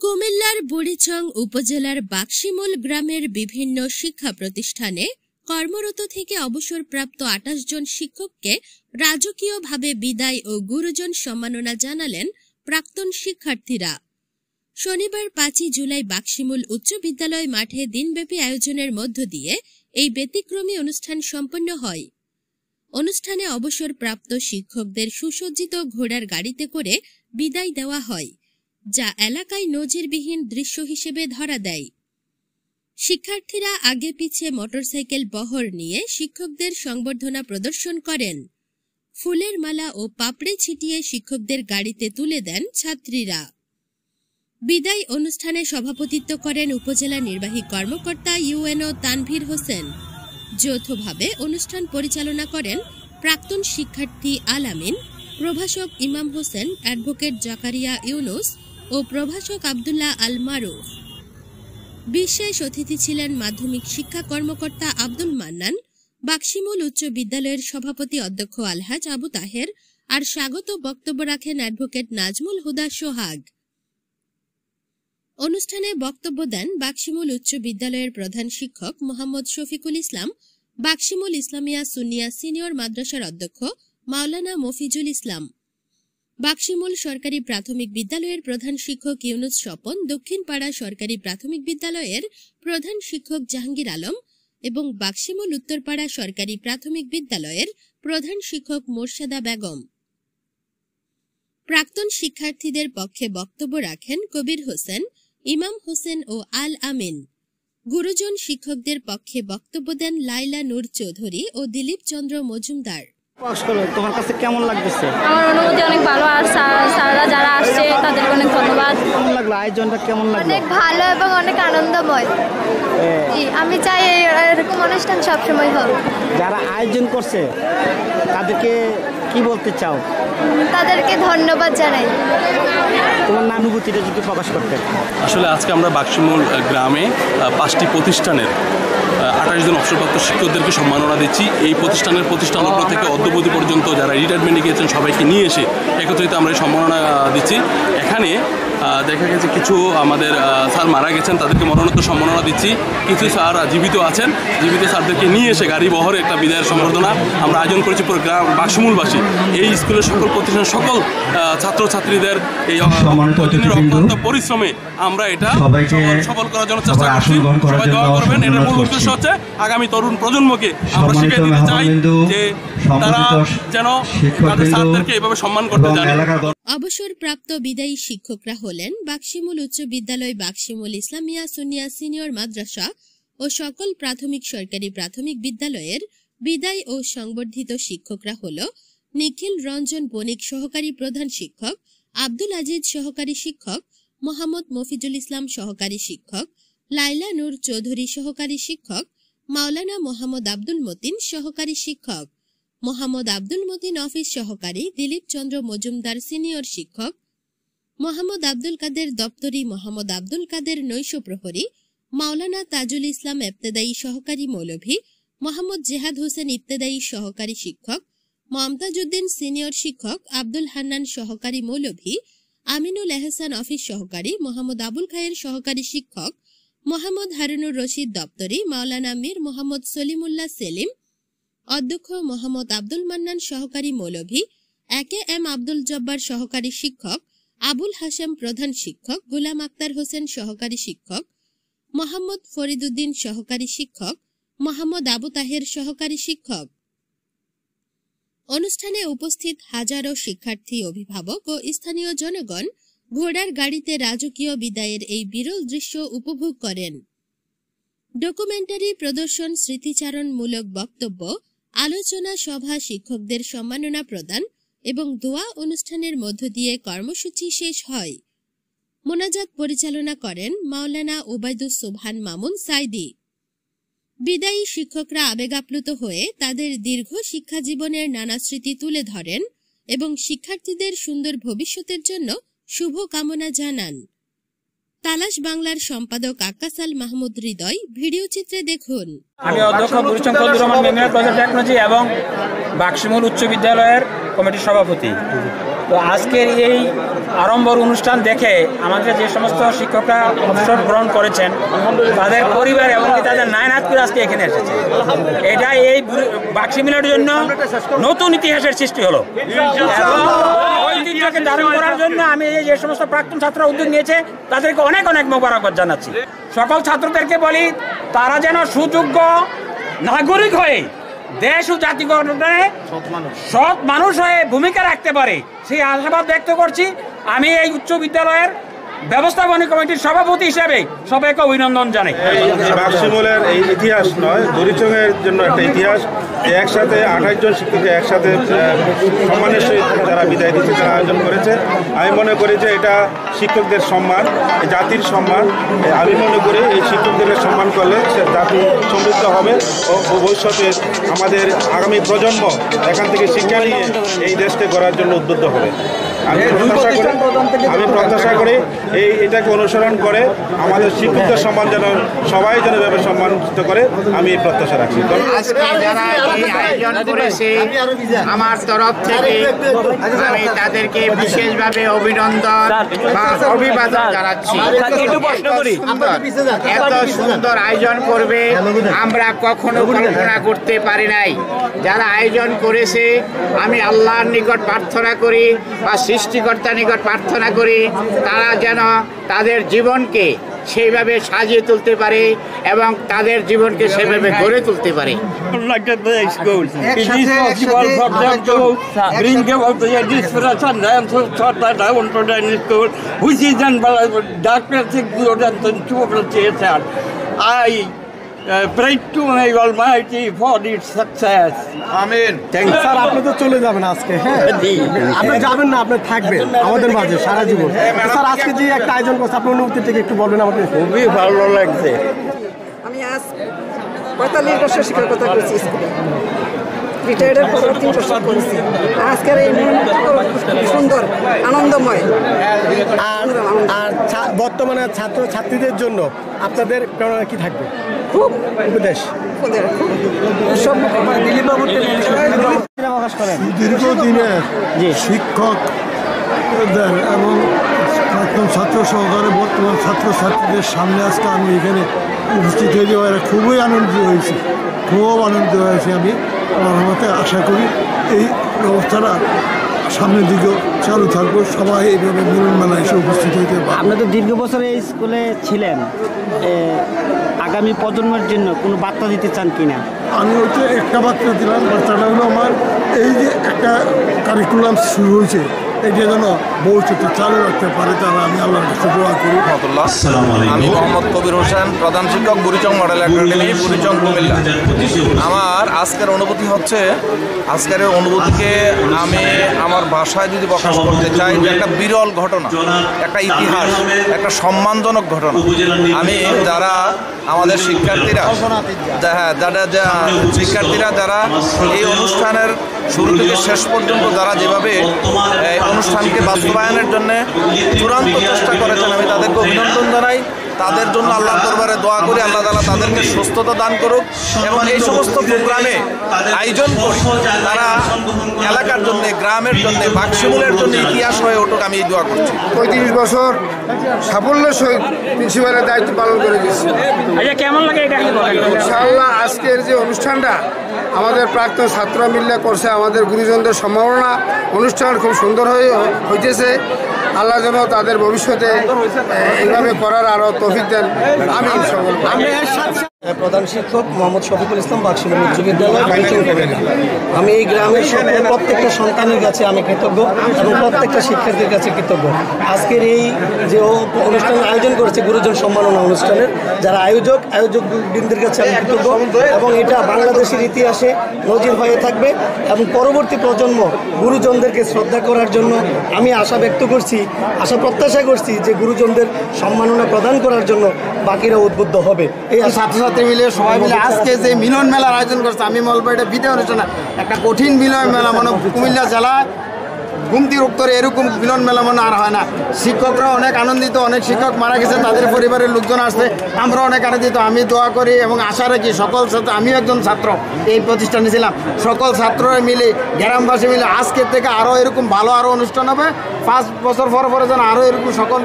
কুমিল্লার বুড়িচং উপজেলার বাক্সিমূল গ্রামের বিভিন্ন শিক্ষা প্রতিষ্ঠানে কর্মরত থেকে অবসরপ্রাপ্ত ২৮ জন শিক্ষককে রাজকীয়ভাবে বিদায় ও গুরুজন সম্মাননা জানালেন প্রাক্তন শিক্ষার্থীরা। শনিবার ৫ই জুলাই বাক্সিমূল উচ্চ বিদ্যালয় মাঠে দিনব্যাপী আয়োজনের মধ্য দিয়ে এই ব্যতিক্রমী অনুষ্ঠান সম্পন্ন হয়। অনুষ্ঠানে অবসরপ্রাপ্ত শিক্ষকদের সুসজ্জিত ঘোড়ার গাড়িতে করে বিদায় দেওয়া হয়, যা এলাকায় নজিরবিহীন দৃশ্য হিসেবে ধরা দেয়। শিক্ষার্থীরা আগে পিছে মোটরসাইকেল বহর নিয়ে শিক্ষকদের সংবর্ধনা প্রদর্শন করেন। ফুলের মালা ও পাপড়ি ছিটিয়ে শিক্ষকদের গাড়িতে তুলে দেন ছাত্রীরা। বিদায় অনুষ্ঠানে সভাপতিত্ব করেন উপজেলা নির্বাহী কর্মকর্তা ইউএনও তানভীর হোসেন। যৌথভাবে অনুষ্ঠান পরিচালনা করেন প্রাক্তন শিক্ষার্থী আলামিন, প্রভাষক ইমাম হোসেন, অ্যাডভোকেট জাকারিয়া ইউনুস ও প্রভাষক আব্দুল্লাহ আল মারুফ। বিশেষ অতিথি ছিলেন মাধ্যমিক শিক্ষা কর্মকর্তা আব্দুল মান্নান, বাক্সিমূল উচ্চ বিদ্যালয়ের সভাপতি অধ্যক্ষ আলহাজ আবু তাহের, আর স্বাগত বক্তব্য রাখেন অ্যাডভোকেট নাজমুল হুদা সোহাগ। অনুষ্ঠানে বক্তব্য দেন বাক্সিমূল উচ্চ বিদ্যালয়ের প্রধান শিক্ষক মোহাম্মদ শফিকুল ইসলাম, বাক্সিমূল ইসলামিয়া সুন্নিয়া সিনিয়র মাদ্রাসার অধ্যক্ষ মাওলানা মফিজুল ইসলাম, বাক্সিমূল সরকারি প্রাথমিক বিদ্যালয়ের প্রধান শিক্ষক ইউনুস স্বপন, দক্ষিণপাড়া সরকারি প্রাথমিক বিদ্যালয়ের প্রধান শিক্ষক জাহাঙ্গীর আলম এবং বাক্সিমূল উত্তরপাড়া সরকারি প্রাথমিক বিদ্যালয়ের প্রধান শিক্ষক মোর্শেদা বেগম। প্রাক্তন শিক্ষার্থীদের পক্ষে বক্তব্য রাখেন কবির হোসেন, ইমাম হোসেন ও আল আমিন। গুরুজন শিক্ষকদের পক্ষে বক্তব্য দেন লাইলা নূর চৌধুরী ও দিলীপ চন্দ্র মজুমদার। তোমার কাছে কেমন লাগতেছে? আমার অনুভূতি অনেক ভালো, আর স্যাররা যারা আসছে তাদেরকে অনেক ধন্যবাদ। কেমন লাগলো? আয়োজনটা কেমন লাগলো? অনেক ভালো এবং অনেক আনন্দময়। আমি চাই এরকম অনুষ্ঠান সবসময় হোক। যারা আয়োজন করছে তাদেরকে কি বলতে চাও? তাদেরকে ধন্যবাদ জানাই। তোমার অনুভূতিটা যদি প্রকাশ করতে। আসলে আজকে আমরা বাক্সিমূল গ্রামে 5টি প্রতিষ্ঠানের 28 জন অবসরপ্রাপ্ত শিক্ষকদেরকে সম্মাননা দিচ্ছি। এই প্রতিষ্ঠানগুলো থেকে অদ্যবধি পর্যন্ত যারা রিটায়ারমেন্টে গিয়েছেন সবাইকে নিয়ে এসে একত্রিত আমরা এই সম্মাননা দিচ্ছি। এখানে দেখা গেছে কিছু আমাদের স্যার মারা গেছেন, তাদেরকে মরণোত্তর সম্মাননা দিচ্ছি। কিছু স্যার জীবিত আছেন, জীবিত স্যারদেরকে নিয়ে এসে গাড়ি বহরে একটা বিদায়ের সম্বর্ধনা আমরা আয়োজন করেছি পুরো গ্রাম বাক্সিমূলবাসী। এই স্কুলের সকল প্রতিষ্ঠানের সকল ছাত্রছাত্রীদের এই অক্লান্ত পরিশ্রমে আমরা এটা সফল করার জন্য চেষ্টা করছি। সবাই দোয়া করবেন। এটার মূল উদ্দেশ্য হচ্ছে আগামী তরুণ প্রজন্মকে আমরা শিখিয়ে দিতে চাই যে তারা যেন তাদের স্যারদেরকে এভাবে সম্মান করতে জানে। অবসরপ্রাপ্ত বিদায়ী শিক্ষকরা হলেন বাক্সিমূল উচ্চ বিদ্যালয়, বাক্সিমূল ইসলামিয়া সুন্নিয়া সিনিয়র মাদ্রাসা ও সকল প্রাথমিক সরকারি প্রাথমিক বিদ্যালয়ের বিদায় ও সংবর্ধিত শিক্ষকরা হল নিখিল রঞ্জন বণিক সহকারী প্রধান শিক্ষক, আব্দুল আজিজ সহকারী শিক্ষক, মোহাম্মদ মফিজুল ইসলাম সহকারী শিক্ষক, লাইলা নূর চৌধুরী সহকারী শিক্ষক, মাওলানা মোহাম্মদ আব্দুল মতিন সহকারী শিক্ষক, মোহাম্মদ আব্দুল মতিন অফিস সহকারী, দিলীপ চন্দ্র মজুমদার সিনিয়র শিক্ষক, মোহাম্মদ আব্দুল কাদের দপ্তরি, মোহাম্মদ আব্দুল কাদের নৈশ প্রহরী, মাওলানা তাজুল ইসলাম ইবতেদায়ী সহকারী মৌলভী, মোহাম্মদ জেহাদ হোসেন ইবতেদায়ী সহকারী শিক্ষক, মমতাজউদ্দিন সিনিয়র শিক্ষক, আব্দুল হান্নান সহকারী মৌলভী, আমিনুল এহসান অফিস সহকারী, মোহাম্মদ আবুল খায়ের সহকারী শিক্ষক, মোহাম্মদ হারুনুর রশিদ দপ্তরি, মাওলানা মীর মোহাম্মদ সলিমুল্লাহ সেলিম, অধ্যক্ষ মোহাম্মদ আব্দুল মান্নান সহকারী মৌলভী, একে এম আব্দুল জব্বার সহকারী শিক্ষক, আবুল হাশেম প্রধান শিক্ষক, গোলাম আক্তার হোসেন সহকারী শিক্ষক, মোহাম্মদ ফরিদউদ্দিন সহকারী শিক্ষক, মোহাম্মদ আবু তাহের সহকারী শিক্ষক। অনুষ্ঠানে উপস্থিত হাজারো শিক্ষার্থী, অভিভাবক ও স্থানীয় জনগণ ঘোড়ার গাড়িতে রাজকীয় বিদায়ের এই বিরল দৃশ্য উপভোগ করেন। ডকুমেন্টারি প্রদর্শন, স্মৃতিচারণমূলক বক্তব্য, আলোচনা সভা, শিক্ষকদের সম্মাননা প্রদান এবং দোয়া অনুষ্ঠানের মধ্য দিয়ে কর্মসূচি শেষ হয়। মোনাজাত পরিচালনা করেন মাওলানা ওবায়দুস সুবহান মামুন সাইদি। বিদায়ী শিক্ষকরা আবেগাপ্লুত হয়ে তাদের দীর্ঘ শিক্ষা জীবনের নানা স্মৃতি তুলে ধরেন এবং শিক্ষার্থীদের সুন্দর ভবিষ্যতের জন্য শুভ কামনা জানান। তালাশ বাংলার সম্পাদক আকাশাল মাহমুদ হৃদয়, ভিডিও চিত্রে দেখুন। আমি অধ্যক্ষ Burichang Fazlur Rahman Memorial college of technology এবং বাক্সিমূল উচ্চ বিদ্যালয়ের কমিটির সভাপতি। তো আজকের এই আড়ম্বর অনুষ্ঠান দেখে আমাদের যে সমস্ত শিক্ষকরা অবসর গ্রহণ করেছেন তাদের পরিবার এবং তাদের নায়নাথপুর আজকে এখানে এসেছে। এটা এই বাক্সি মিলের জন্য নতুন ইতিহাসের সৃষ্টি হলো এবং ঐতিহ্যকে ধারণ করার জন্য আমি এই যে সমস্ত প্রাক্তন ছাত্ররা উদ্যোগ নিয়েছে তাদেরকে অনেক অনেক মোবারকবাদ জানাচ্ছি। সকল ছাত্রদেরকে বলি তারা যেন সুযোগ্য নাগরিক হয়ে দেশ ও জাতি গঠনে সৎ মানুষ হয়ে ভূমিকা রাখতে পারে সেই আশাবাদ ব্যক্ত করছি। আমি এই উচ্চ বিদ্যালয়ের ব্যবস্থাপনা কমিটির সভাপতি হিসেবে সবাইকে অভিনন্দন জানাই। বাক্সিমূলের এই ইতিহাস নয়, দড়িচংয়ের জন্য একটা ইতিহাস। একসাথে 28 জন শিক্ষককে একসাথে সম্মানের সহিত যারা বিদায় দিচ্ছে, যারা আয়োজন করেছে, আমি মনে করি যে এটা শিক্ষকদের সম্মান, জাতির সম্মান। আমি মনে করি এই শিক্ষকদের সম্মান করলে সে জাতি সমৃদ্ধ হবে ও ভবিষ্যতে আমাদের আগামী প্রজন্ম এখান থেকে শিক্ষা নিয়ে এই দেশকে গড়ার জন্য উদ্বুদ্ধ হবে। আমি প্রত্যাশা করি এটাকে অনুসরণ করে আমাদের শিক্ষকদের সম্মান যেন সবাই যেন এভাবে সম্মানিত করে, আমি এই প্রত্যাশা রাখছি। আয়োজন করেছে আমার তরফ থেকে আমি তাদেরকে বিশেষভাবে অভিনন্দন বা অভিবাদন জানাচ্ছি। এত সুন্দর আয়োজন করবে আমরা কখনো কল্পনা করতে পারি নাই। যারা আয়োজন করেছে আমি আল্লাহর নিকট প্রার্থনা করি বা সৃষ্টিকর্তার নিকট প্রার্থনা করি তারা যেন তাদের জীবনকে সেইভাবে সাজিয়ে তুলতে পারে এবং তাদের জীবনকে সেভাবে গড়ে তুলতে পারে। Pray to my Almighty for its success. Amin. Sir আপনি তো চলে যাবেন আজকে, হ্যাঁ আপনি যাবেন না, আপনি থাকবেন আমাদের মাঝে সারা জীবন। স্যার আজকে যে একটা আয়োজন করছে আপনার অনুভূতি থেকে একটু বলবেন আমাকে। খুবই ভালো লাগছে। আমি আজ 45 বছর শিক্ষকতা করছি স্কুলে, রিটায়ার্ডের পর 3 বছর করেছি। আজকের এই সুন্দর আনন্দময়। আর বর্তমানে ছাত্র ছাত্রীদের জন্য আপনাদের প্রেরণা কি থাকবে? খুব উপদেশ দীর্ঘদিনের শিক্ষকদের এবং প্রাক্তন ছাত্র সহকারে বর্তমান ছাত্রছাত্রীদের সামনে আজকে আমি এখানে উপস্থিত হয়ে যাওয়ার খুবই আনন্দিত হয়েছি, খুব আনন্দিত হয়েছি। আমি আমার মতে আশা করি এই ব্যবস্থাটা সামনের দিকেও চালু থাকবো, সবাই এইভাবে মিলন মেলা এসে উপস্থিত হইতে পারে। আপনি তো দীর্ঘ বছর এই স্কুলে ছিলেন, আগামী প্রজন্মের জন্য কোনো বার্তা দিতে চান কিনা? আমি ওইটা একটা বার্তা দিলাম, বার্তাটা হলো আমার এই যে একটা কারিকুলাম শুরু হয়েছে এটা যেন ভবিষ্যতে চালু রাখতে পারে, তারা আমি আল্লাহর কাছে দোয়া করি। আমি মোহাম্মদ কবির হোসেন, প্রধান শিক্ষক বুড়িচং মডেল একাডেমি, বুড়িচং, কুমিল্লা। আমার আজকের অনুভূতি হচ্ছে, আজকের অনুভূতিকে আমি আমার ভাষায় যদি প্রকাশ করতে চাই, যে একটা বিরল ঘটনা, একটা ইতিহাস, একটা সম্মানজনক ঘটনা। আমি যারা আমাদের শিক্ষার্থীরা যারা এই অনুষ্ঠানের শুরু থেকে শেষ পর্যন্ত যারা যেভাবে অনুষ্ঠানকে বাস্তবায়নের জন্য চূড়ান্ত চেষ্টা করেছেন, আমি তাদেরকে অভিনন্দন জানাই। তাদের জন্য আল্লাহর দরবারে দোয়া করি আল্লাহ তাআলা তাদেরকে সুস্থতা দান করুক এবং এই সমস্ত প্রোগ্রামে আয়োজন করি তারা এলাকার জন্য, গ্রামের জন্য, বাক্সিমূলের জন্য ইতিহাস হয়ে উঠুক, আমি এই দোয়া করছি। 35 বছর সাফল্যের সহিত প্রিন্সিপালের দায়িত্ব পালন করে দিচ্ছি। কেমন লাগে এটা? ইনশাআল্লাহ আজকের যে অনুষ্ঠানটা আমাদের প্রাক্তন ছাত্ররা মিলে করছে, আমাদের গুরুজনদের সম্ভাবনা অনুষ্ঠান খুব সুন্দর হইতেছে। আল্লাহ যেন তাদের ভবিষ্যতে এইভাবে করার আরও তৌফিক দেন। আমি প্রধান শিক্ষক মোহাম্মদ শফিকুল ইসলাম, বাক্সিমূল উচ্চ বিদ্যালয়, বুড়িচং, কুমিল্লা। আমি এই গ্রামের প্রত্যেকটা সন্তানের কাছে আমি কৃতজ্ঞ এবং প্রত্যেকটা শিক্ষার্থীর কাছে কৃতজ্ঞ। আজকের এই যে অনুষ্ঠান আয়োজন করেছে গুরুজন সম্মাননা অনুষ্ঠানের যারা আয়োজকবৃন্দের কাছে আমি কৃতজ্ঞ এবং এটা বাংলাদেশের ইতিহাসে নজির হয়ে থাকবে এবং পরবর্তী প্রজন্ম গুরুজনদেরকে শ্রদ্ধা করার জন্য আমি আশা ব্যক্ত করছি, আশা প্রত্যাশা করছি যে গুরুজনদের সম্মাননা প্রদান করার জন্য বাকিরা উদ্বুদ্ধ হবে। এই ছাত্রছাত্রী মিলে সবাই মিলে আজকে যে মিলন মেলার আয়োজন করছে, আমি বলবো এটা বিদায় অনুষ্ঠান একটা কঠিন মিলন মেলা। মানে কুমিল্লা জেলা গুমতি উত্তরে এরকম মিলন মেলামন আর হয় না। শিক্ষকরা অনেক আনন্দিত, অনেক শিক্ষক মারা গেছে, তাদের পরিবারের লোকজন আসছে, আমরা অনেক আনন্দিত। আমি দোয়া করি এবং আশা রাখি সকল ছাত্র, আমিও একজন ছাত্র এই প্রতিষ্ঠানে ছিলাম, সকল ছাত্ররা মিলে গ্রামবাসী মিলে আজকের থেকে আরও এরকম ভালো আরও অনুষ্ঠান হবে। 5 বছর পরে যেন আরও এরকম সকল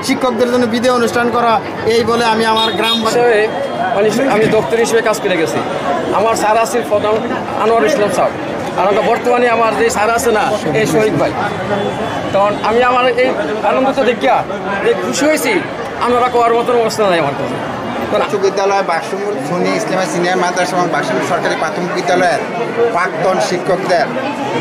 শিক্ষকদের জন্য বিদায় অনুষ্ঠান করা, এই বলে আমি আমার গ্রামবাসী আমি দপ্তর হিসেবে কাজ করে গেছি। আমার স্যার আছে প্রধান আনোয়ার ইসলাম স্যার, আর বর্তমানে আমার যে স্যার আছে না এই শহীদ ভাই, তখন আমি আমার এই আনন্দটা দেখিয়া যে খুশি হয়েছি, আমরা কোয়ার মতন অবস্থা নাই আমার কাছে। বিদ্যালয় বাক্সমুল সুন্নি ইসলামিয়া সিনিয়র মাদ্রাসা এবং বাক্সমুল সরকারি প্রাথমিক বিদ্যালয়ের প্রাক্তন শিক্ষকদের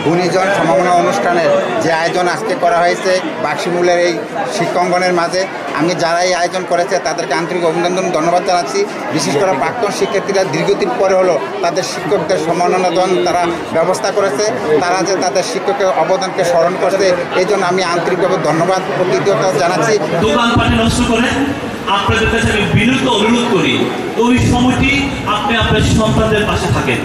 গুণীজন সম্মাননা অনুষ্ঠানের যে আয়োজন আজকে করা হয়েছে বাক্সমুলের এই শিক্ষাঙ্গনের মাঝে, আমি যারা এই আয়োজন করেছে তাদেরকে আন্তরিক অভিনন্দন ধন্যবাদ জানাচ্ছি। বিশেষ করে প্রাক্তন শিক্ষার্থীরা দীর্ঘদিন পরে হলো তাদের শিক্ষকদের সম্মাননা দান তারা ব্যবস্থা করেছে, তারা যে তাদের শিক্ষকের অবদানকে স্মরণ করছে, এই জন্য আমি আন্তরিকভাবে ধন্যবাদ কৃতজ্ঞতা জানাচ্ছি। আপনাদের কাছে আমি বিনীত অনুরোধ করি, ওই সময়টি আপনি আপনার সন্তানদের পাশে থাকেন।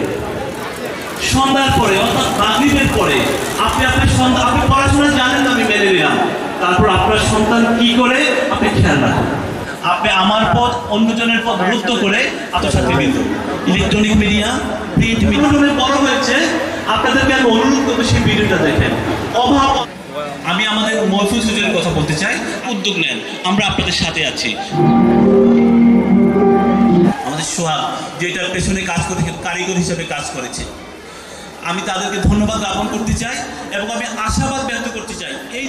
সন্ধ্যার পরে অর্থাৎ মাগরিবের পরে আপনি পড়াশোনা জানেন, আমি মেনে নিলাম, তারপর আপনার সন্তান কি করে আপনি খেয়াল রাখুন। আপনি আমার পথ অন্যজনের পথ রুদ্ধ করে ছাত্রছাত্রীবৃন্দ ইলেকট্রনিক মিডিয়া, প্রিন্ট মিডিয়া বড় হয়েছে, আপনাদেরকে আমি অনুরোধ করবো সেই ভিডিওটা দেখেন। অভাব আমি আমাদের মহফুজ হুজুরের কথা বলতে চাই, উদ্যোগ নেন, আমরা আপনাদের সাথে আছি। আমাদের সোহাগ যেটার পেছনে কাজ করতে কারিগর হিসেবে কাজ করেছে, আমি তাদেরকে ধন্যবাদ জ্ঞাপন করতে চাই এবং আমি আশাবাদ ব্যক্ত করতে চাই। এই